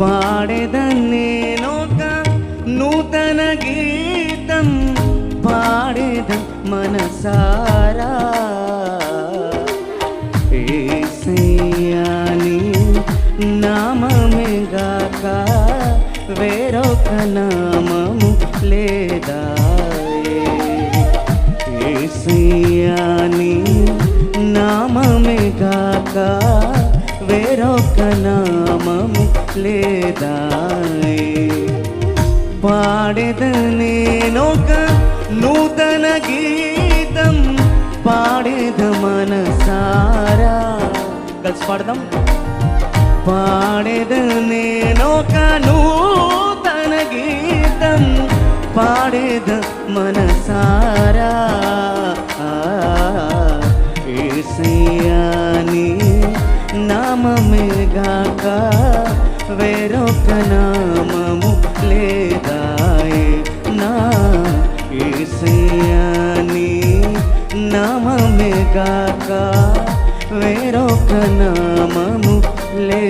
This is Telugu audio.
పాడేదన్నేనొక నూతన గీతం పాడేద మనసారా యేసయ్యా నీ నామమే గాక వేరొక నామము లేదాయే యేసయ్యా నీ నామమే గాక వేరొక నామము లేదాయే పాడేదనేనొక నూతన గీతం పాడేద మనసారా కలిసి పాడదాం పాడేదనేనొక నూతన గీతం పాడేద మనసారా యేసయ్యా నీ నామమే గాక వేరొక నామము లేదాయే నా యేసయ్యా నీ నామమే గాక వేరొక నామము లే